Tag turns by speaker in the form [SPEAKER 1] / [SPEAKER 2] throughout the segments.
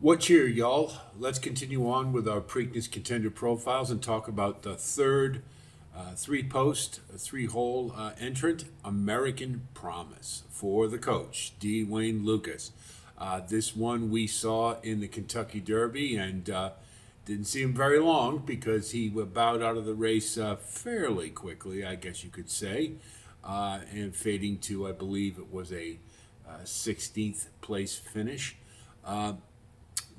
[SPEAKER 1] What cheer, y'all? Let's continue on with our Preakness contender profiles and talk about the third three-hole entrant, American Promise, for the coach, D. Wayne Lucas. This one we saw in the Kentucky Derby and didn't see him very long because he bowed out of the race fairly quickly, I guess you could say, and fading to, I believe it was a 16th place finish.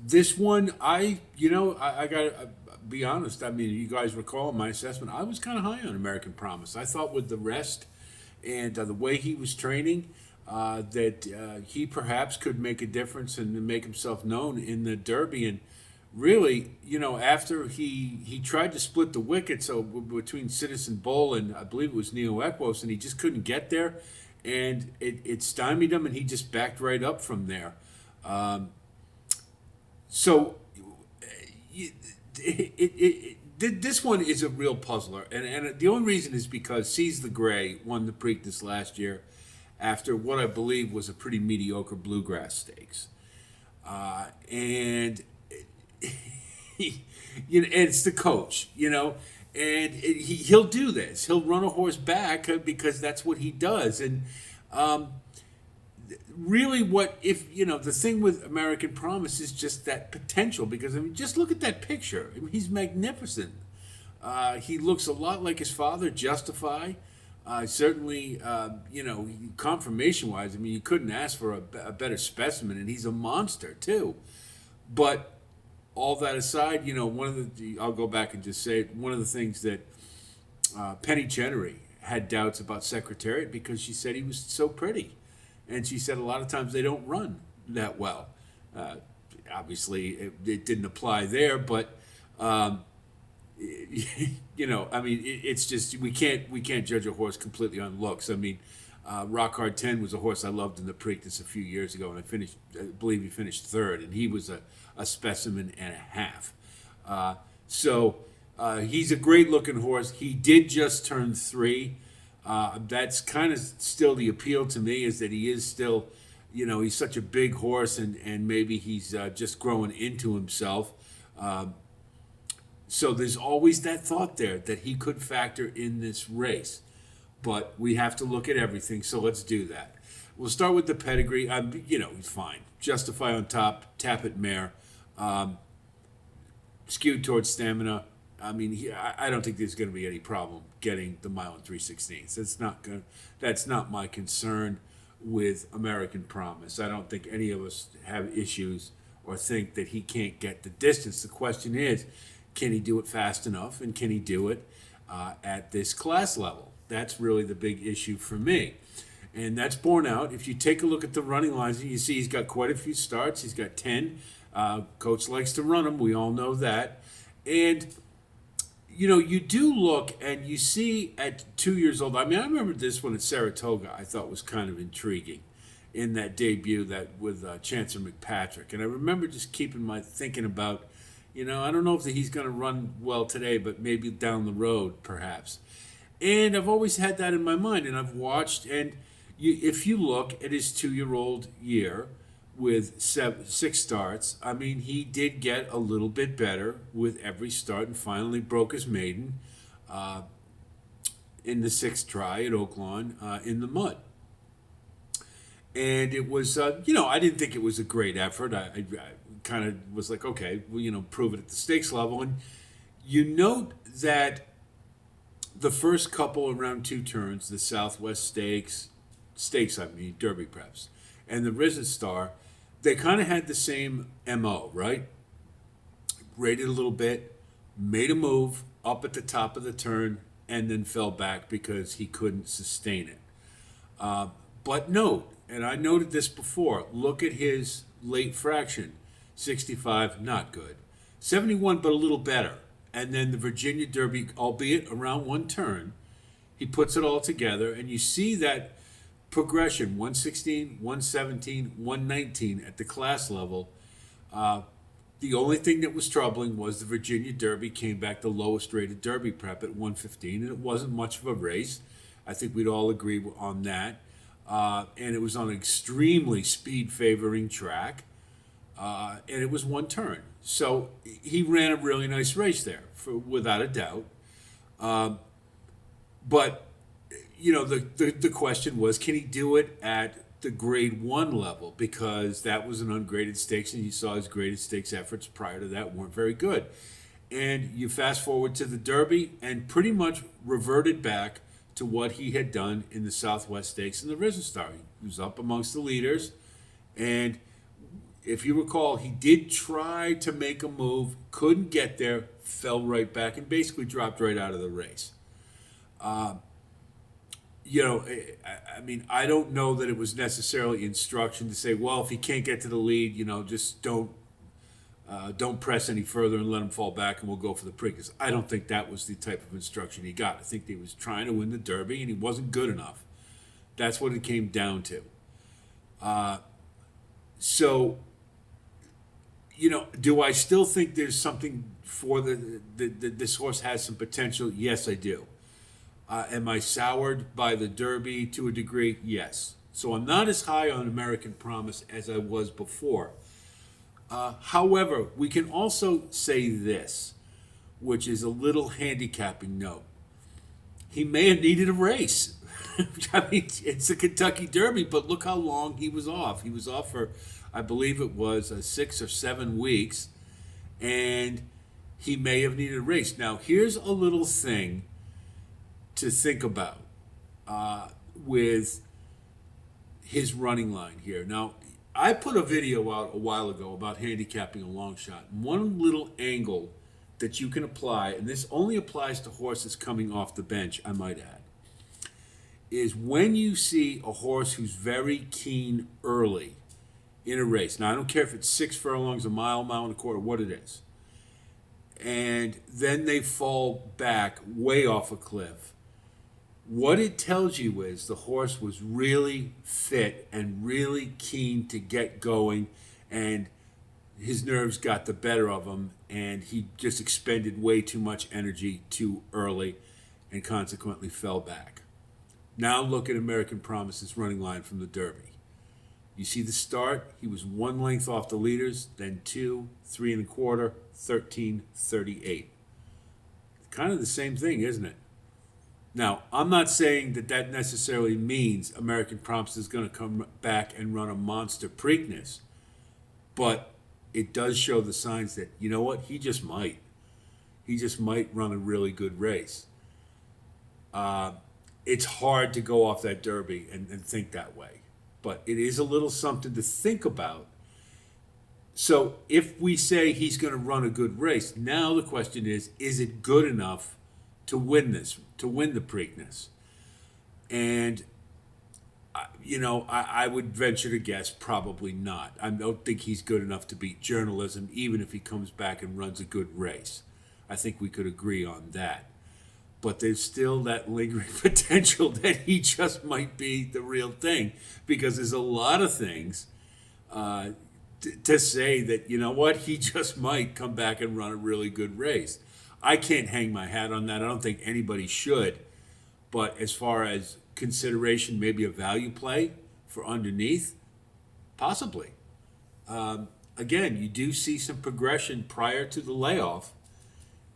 [SPEAKER 1] This one, I gotta be honest. I mean, you guys recall my assessment. I was kind of high on American Promise. I thought with the rest and the way he was training, that he perhaps could make a difference and make himself known in the Derby. And really, after he tried to split the wicket, so between Citizen Bull and I believe it was Neo Equos, and he just couldn't get there, and it stymied him, and he just backed right up from there. So this one is a real puzzler, and the only reason is because Seize the Gray won the Preakness last year after what I believe was a pretty mediocre bluegrass stakes, and it's the coach, and he'll do this. He'll run a horse back because that's what he does, and really what if the thing with American Promise is just that potential, because I mean just look at that picture. I mean, he's magnificent. He looks a lot like his father, Justify. Certainly, confirmation wise, I mean, you couldn't ask for a better specimen, and he's a monster too. But all that aside, one of I'll go back and just say it, one of the things that Penny Chenery had doubts about Secretariat because she said he was so pretty. And she said a lot of times they don't run that well. Obviously, it didn't apply there, but I mean, it's just we can't judge a horse completely on looks. I mean, Rock Hard 10 was a horse I loved in the Preakness a few years ago, and I believe he finished third, and he was a specimen and a half. So he's a great looking horse. He did just turn 3. That's kind of still the appeal to me, is that he is still, he's such a big horse, and maybe he's just growing into himself. So there's always that thought there that he could factor in this race. But we have to look at everything, so let's do that. We'll start with the pedigree. He's fine. Justify on top, tap it mare, skewed towards stamina. I mean, I don't think there's going to be any problem getting the mile and 3/16. That's not my concern with American Promise. I don't think any of us have issues or think that he can't get the distance. The question is, can he do it fast enough, and can he do it at this class level? That's really the big issue for me. And that's borne out. If you take a look at the running lines, you see he's got quite a few starts. He's got 10. Coach likes to run them. We all know that. And you do look and you see at 2 years old. I mean, I remember this one at Saratoga. I thought was kind of intriguing in that debut with Chancer McPatrick, and I remember just thinking about, I don't know if he's going to run well today, but maybe down the road, perhaps. And I've always had that in my mind, and I've watched. And if you look at his 2-year-old year, with 6 starts, I mean, he did get a little bit better with every start and finally broke his maiden in the 6th try at Oaklawn in the mud. And it was, I didn't think it was a great effort. I kind of was like, okay, well, prove it at the stakes level. And you note that the first couple around 2 turns, the Southwest Stakes, Derby Preps, and the Risen Star, they kind of had the same MO, right? Rated a little bit, made a move up at the top of the turn, and then fell back because he couldn't sustain it. But note, and I noted this before, look at his late fraction. 65, not good. 71, but a little better. And then the Virginia Derby, albeit around 1 turn, he puts it all together, and you see that progression, 116, 117, 119 at the class level. The only thing that was troubling was the Virginia Derby came back the lowest rated Derby prep at 115, and it wasn't much of a race. I think we'd all agree on that. And it was on an extremely speed favoring track. and it was one turn. So he ran a really nice race there, without a doubt. But the question was, can he do it at the grade 1 level? Because that was an ungraded stakes, and you saw his graded stakes efforts prior to that weren't very good. And you fast forward to the Derby, and pretty much reverted back to what he had done in the Southwest Stakes and the Risen Star. He was up amongst the leaders, and if you recall, he did try to make a move, couldn't get there, fell right back, and basically dropped right out of the race. I don't know that it was necessarily instruction to say, well, if he can't get to the lead, just don't press any further and let him fall back, and we'll go for the Preakness. I don't think that was the type of instruction he got. I think he was trying to win the Derby, and he wasn't good enough. That's what it came down to. Do I still think there's something for this horse has some potential? Yes, I do. Am I soured by the Derby to a degree? Yes. So I'm not as high on American Promise as I was before. However, we can also say this, which is a little handicapping note. He may have needed a race. It's the Kentucky Derby, but look how long he was off. He was off for, I believe it was 6 or 7 weeks, and he may have needed a race. Now, here's a little thing to think about with his running line here. Now, I put a video out a while ago about handicapping a long shot. One little angle that you can apply, and this only applies to horses coming off the bench, I might add, is when you see a horse who's very keen early in a race. Now, I don't care if it's 6 furlongs, a mile and a quarter, what it is. And then they fall back way off a cliff. What it tells you is the horse was really fit and really keen to get going, and his nerves got the better of him, and he just expended way too much energy too early and consequently fell back. Now look at American Promise's running line from the Derby. You see the start, he was 1 length off the leaders, then 2, 3 1/4, 13, 38. Kind of the same thing, isn't it? Now, I'm not saying that necessarily means American Promise is going to come back and run a monster Preakness, but it does show the signs that, you know what, he just might. He just might run a really good race. It's hard to go off that Derby and think that way, but it is a little something to think about. So if we say he's going to run a good race, now the question is it good enough to win the Preakness? And, I would venture to guess probably not. I don't think he's good enough to beat journalism, even if he comes back and runs a good race. I think we could agree on that. But there's still that lingering potential that he just might be the real thing, because there's a lot of things to say that, you know what, he just might come back and run a really good race. I can't hang my hat on that. I don't think anybody should. But as far as consideration, maybe a value play for underneath, possibly. Again, you do see some progression prior to the layoff.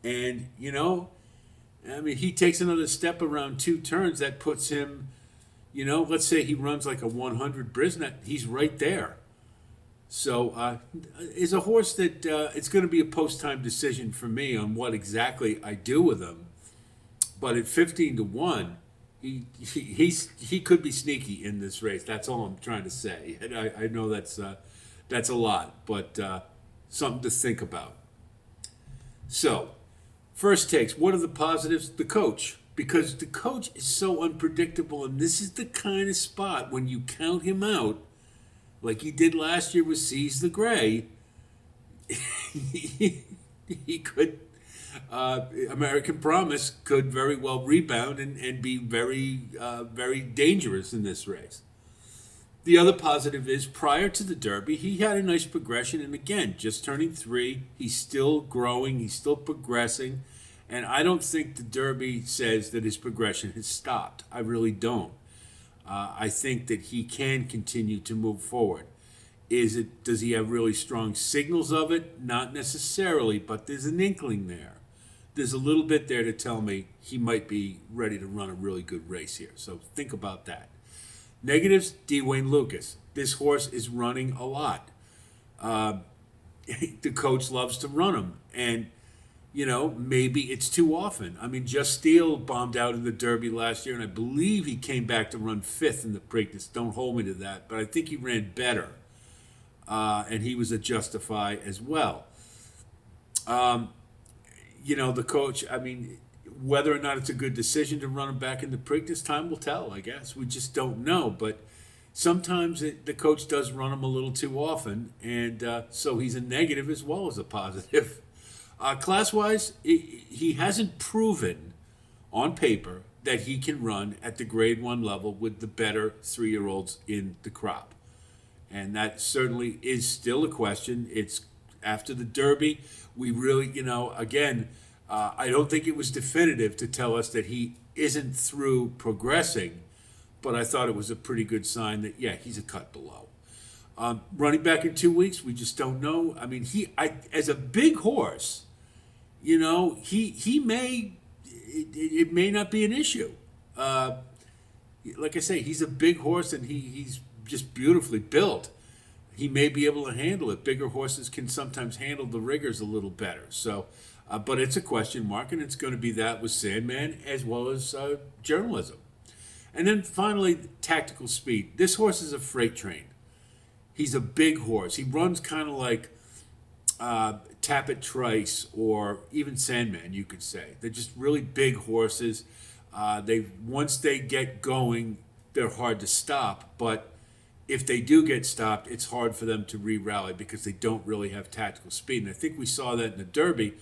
[SPEAKER 1] And, he takes another step around 2 turns. That puts him, let's say he runs like a 100 Brisnet. He's right there. So is a horse that it's going to be a post-time decision for me on what exactly I do with him. But at 15-1, he could be sneaky in this race. That's all I'm trying to say. And I know that's a lot, but something to think about. So, first takes. What are the positives? The coach. Because the coach is so unpredictable, and this is the kind of spot when you count him out, like he did last year with Seize the Gray, he could, American Promise could very well rebound and be very, very dangerous in this race. The other positive is prior to the Derby, he had a nice progression. And again, just turning 3, he's still growing, he's still progressing. And I don't think the Derby says that his progression has stopped. I really don't. I think that he can continue to move forward. Does he have really strong signals of it? Not necessarily, but there's an inkling there. There's a little bit there to tell me he might be ready to run a really good race here. So think about that. Negatives, D. Wayne Lucas. This horse is running a lot. The coach loves to run him. And, maybe it's too often. I mean, Just Steel bombed out in the Derby last year, and I believe he came back to run fifth in the Preakness. Don't hold me to that, but I think he ran better. And he was a Justify as well. The coach, whether or not it's a good decision to run him back in the Preakness, time will tell, I guess. We just don't know. But sometimes the coach does run him a little too often, and so he's a negative as well as a positive. Class-wise, he hasn't proven on paper that he can run at the grade 1 level with the better 3-year-olds in the crop. And that certainly is still a question. It's after the Derby. We really, again, I don't think it was definitive to tell us that he isn't through progressing, but I thought it was a pretty good sign that, yeah, he's a cut below. Running back in 2 weeks, we just don't know. I mean, as a big horse, he may, it may not be an issue. Like I say, he's a big horse and he's just beautifully built. He may be able to handle it. Bigger horses can sometimes handle the rigors a little better. So, but it's a question mark, and it's going to be that with Sandman as well as journalism. And then finally, tactical speed. This horse is a freight train. He's a big horse. He runs kind of like Tappet Trice or even Sandman, you could say. They're just really big horses. Once they get going, they're hard to stop. But if they do get stopped, it's hard for them to re-rally because they don't really have tactical speed. And I think we saw that in the Derby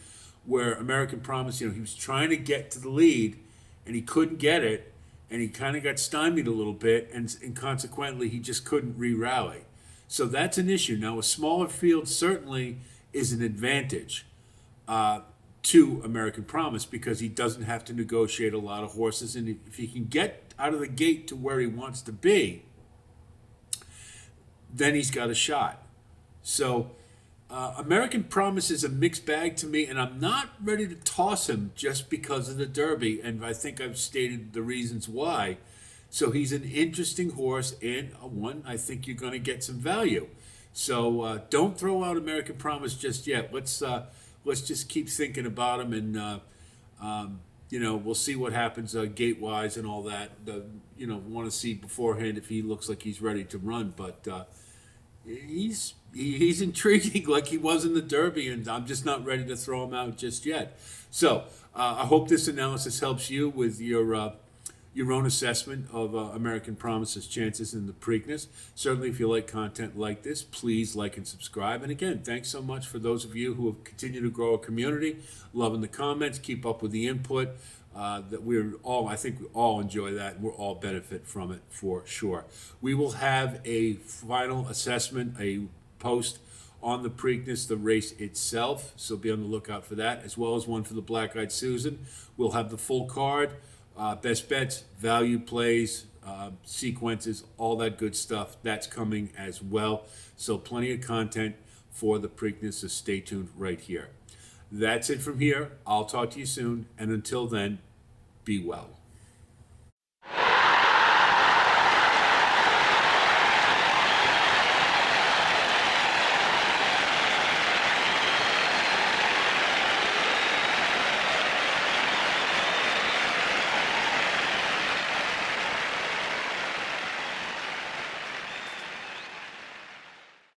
[SPEAKER 1] where American Promise, he was trying to get to the lead and he couldn't get it. And he kind of got stymied a little bit, and consequently, he just couldn't re-rally. So that's an issue. Now, a smaller field certainly is an advantage to American Promise because he doesn't have to negotiate a lot of horses. And if he can get out of the gate to where he wants to be, then he's got a shot. So American Promise is a mixed bag to me, and I'm not ready to toss him just because of the Derby, and I think I've stated the reasons why. So he's an interesting horse and one I think you're going to get some value. So don't throw out American Promise just yet. Let's just keep thinking about him, and we'll see what happens gate-wise and all that. Want to see beforehand if he looks like he's ready to run, but he's intriguing like he was in the Derby, and I'm just not ready to throw him out just yet. So I hope this analysis helps you with your own assessment of American Promise's chances in the Preakness. Certainly, if you like content like this, please like and subscribe. And again, thanks so much for those of you who have continued to grow a community, loving the comments, keep up with the input. I think we all enjoy that, and we'll all benefit from it for sure. We will have a final assessment, a post on the Preakness, the race itself, so be on the lookout for that, as well as one for the Black Eyed Susan. We'll have the full card, best bets, value plays, sequences, all that good stuff. That's coming as well. So plenty of content for the Preakness, so stay tuned right here. That's it from here. I'll talk to you soon, and until then, be well.